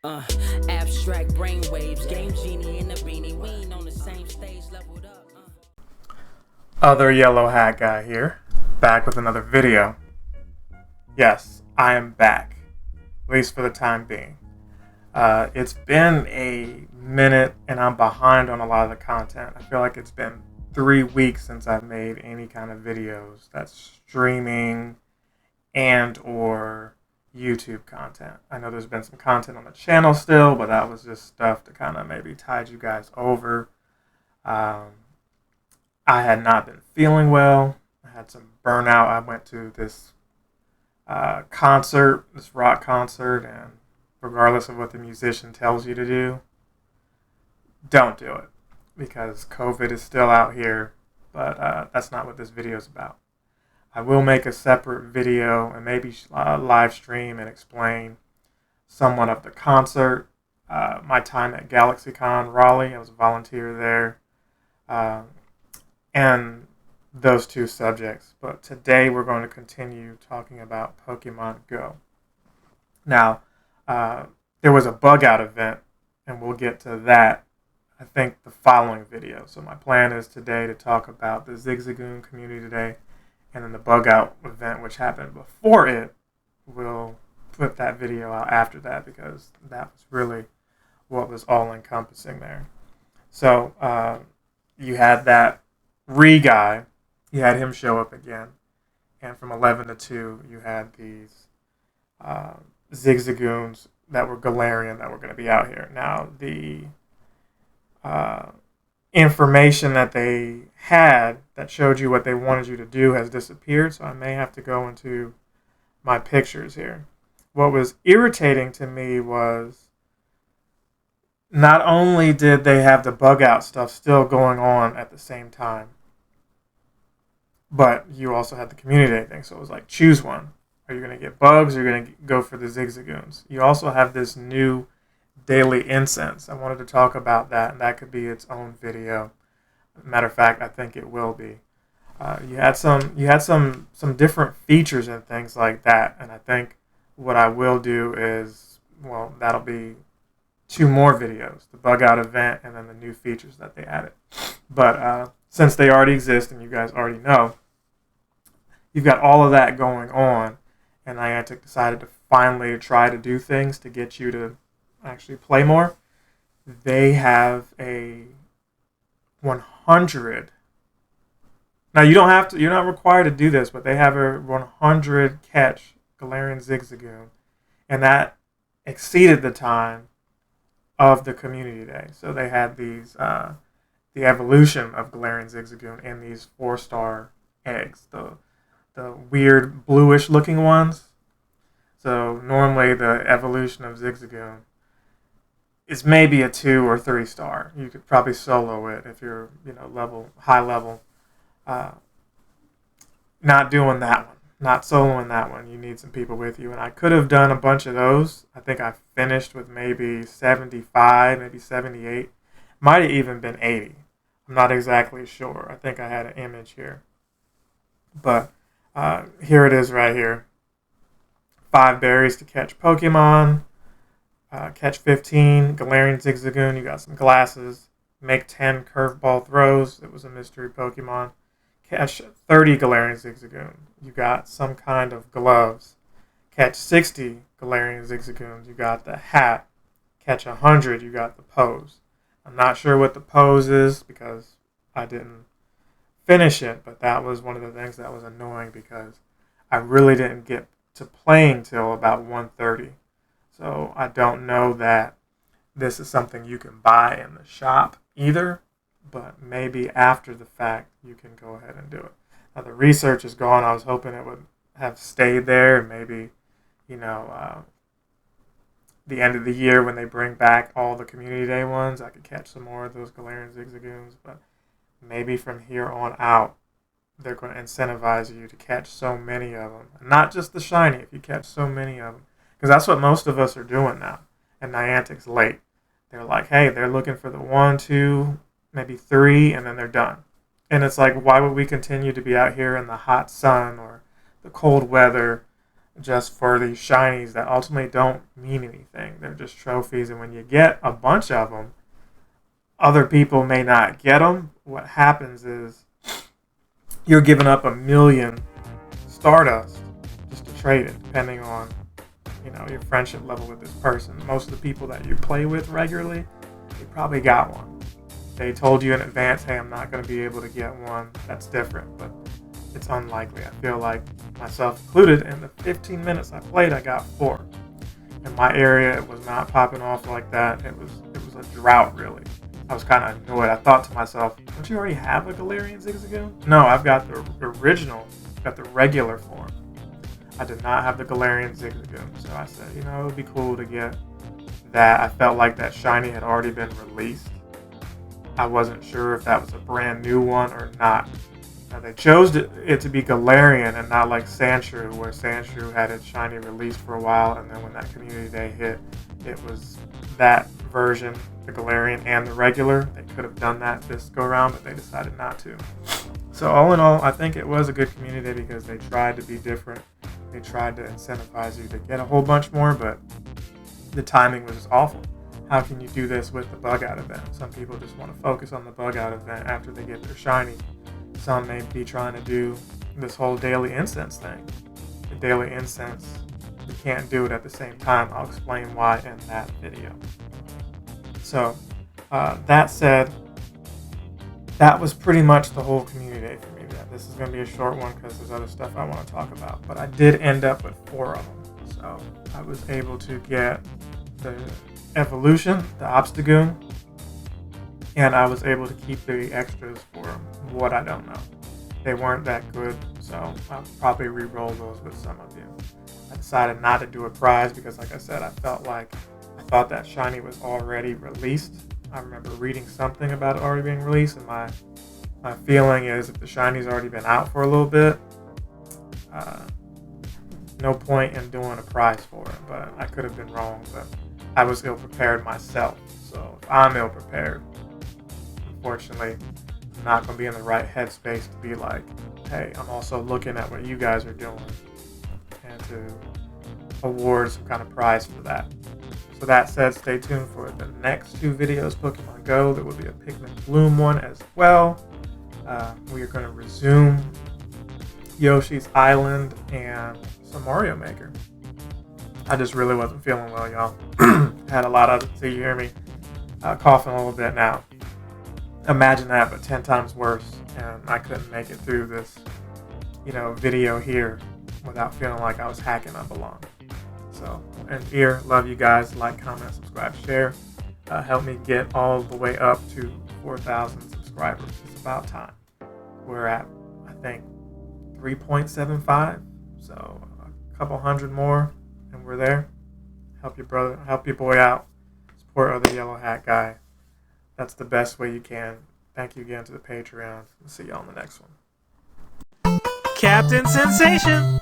Uh, Abstract brainwaves, game genie in a beanie. We ain't on the same stage, leveled up. Other yellow hat guy here, back with another video. Yes, I am back, at least for the time being. It's been a minute and I'm behind on a lot of the content. I feel like it's been 3 weeks since I've made any kind of videos that's streaming and or YouTube content. I know there's been some content on the channel still, but that was just stuff to kind of maybe tide you guys over. Um, I had not been feeling well. I had some burnout. I went to this concert, this rock concert, and regardless of what the musician tells you to do, don't do it because COVID is still out here. But that's not what this video is about. I will make a separate video and maybe live stream and explain somewhat of the concert, my time at GalaxyCon Raleigh. I was a volunteer there. And those two subjects. But today we're going to continue talking about Pokemon Go. Now, there was a bug out event, and we'll get to that, I think, the following video. So my plan is today to talk about the Zigzagoon community today, and then the bug out event, which happened before it. We'll put that video out after that because that was really what was all encompassing there. So you had that guy, you had him show up again, and from 11 to 2, you had these Zigzagoons that were Galarian that were going to be out here. Now, the information that they had that showed you what they wanted you to do has disappeared, so I may have to go into my pictures here. What was irritating to me was not only did they have the bug out stuff still going on at the same time, but you also had the community day thing. So it was like, choose one. Are you going to get bugs or are you going to go for the Zigzagoons? You also have this new daily incense. I wanted to talk about that, and that could be its own video. Matter of fact, I think it will be. You had some different features and things like that, and I think what I will do is, well, that'll be 2 more videos, the bug out event and then the new features that they added. But since they already exist and you guys already know, you've got all of that going on, and Niantic decided to finally try to do things to get you to actually play more. They have a 100. Now you don't have to. You're not required to do this, but they have a 100 catch Galarian Zigzagoon, and that exceeded the time of the community day. So they had these the evolution of Galarian Zigzagoon in these 4-star eggs, the weird bluish looking ones. So normally the evolution of Zigzagoon is maybe a 2 or 3 star. You could probably solo it if you're high level. Not doing that one. Not soloing that one. You need some people with you. And I could have done a bunch of those. I think I finished with maybe 75, maybe 78. Might have even been 80. I'm not exactly sure. I think I had an image here. But here it is right here. 5 berries to catch Pokemon. Catch 15. Galarian Zigzagoon. You got some glasses. Make 10 curveball throws. It was a mystery Pokemon. Catch 30 Galarian Zigzagoon. You got some kind of gloves. Catch 60 Galarian Zigzagoons. You got the hat. Catch 100. You got the pose. I'm not sure what the pose is because I didn't finish it, but that was one of the things that was annoying because I really didn't get to playing till about 1:30. So I don't know that this is something you can buy in the shop either, but maybe after the fact you can go ahead and do it. Now the research is gone. I was hoping it would have stayed there, and maybe, the end of the year when they bring back all the community day ones, I could catch some more of those Galarian Zigzagoons, but maybe from here on out, they're going to incentivize you to catch so many of them. And not just the shiny, if you catch so many of them. Because that's what most of us are doing now. And Niantic's late. They're like, hey, they're looking for the 1, 2, maybe 3, and then they're done. And it's like, why would we continue to be out here in the hot sun or the cold weather just for these shinies that ultimately don't mean anything. They're just trophies, and when you get a bunch of them, other people may not get them. What happens is you're giving up 1,000,000 Stardust just to trade it, depending on your friendship level with this person. Most of the people that you play with regularly, they probably got one. They told you in advance, hey, I'm not going to be able to get one. That's different, but it's unlikely. I feel like, myself included, in the 15 minutes I played, I got 4. In my area, it was not popping off like that. It was a drought, really. I was kind of annoyed. I thought to myself, don't you already have a Galarian Zigzagoon? No, I've got the original, got the regular form. I did not have the Galarian Zigzagoon, so I said, it would be cool to get that. I felt like that shiny had already been released. I wasn't sure if that was a brand new one or not. Now, they chose it to be Galarian and not like Sandshrew, where Sandshrew had its shiny released for a while, and then when that community day hit, it was that version, the Galarian and the regular. They could have done that this go around, but they decided not to. So all in all, I think it was a good community day because they tried to be different. They tried to incentivize you to get a whole bunch more, but the timing was just awful. How can you do this with the bug out event? Some people just want to focus on the bug out event after they get their shiny. Some may be trying to do this whole daily incense thing. The daily incense, you can't do it at the same time. I'll explain why in that video. So, that said, that was pretty much the whole community day for me. This is going to be a short one because there's other stuff I want to talk about. But I did end up with 4 of them. So I was able to get the Evolution, the Zigzagoon, and I was able to keep the extras for what I don't know. They weren't that good, so I'll probably re-roll those with some of you. I decided not to do a prize because, like I said, I thought that shiny was already released. I remember reading something about it already being released, and my feeling is if the shiny's already been out for a little bit, no point in doing a prize for it. But I could have been wrong, but I was ill-prepared myself. So if I'm ill-prepared, unfortunately, I'm not going to be in the right headspace to be like, hey, I'm also looking at what you guys are doing and to award some kind of prize for that. So that said, stay tuned for the next 2 videos, Pokemon Go. There will be a Pikmin Bloom one as well. We are going to resume Yoshi's Island and some Mario Maker. I just really wasn't feeling well, y'all. Had a lot of it, so you hear me coughing a little bit now. Imagine that, but 10 times worse, and I couldn't make it through this, video here without feeling like I was hacking up a lung. So, and here, love you guys. Like, comment, subscribe, share. Help me get all the way up to 4,000 subscribers. It's about time. We're at, I think, 3.75. So, a couple hundred more, and we're there. Help your brother, help your boy out. Support other Yellow Hat guy. That's the best way you can. Thank you again to the Patreon. We'll see y'all on the next one. Captain Sensation!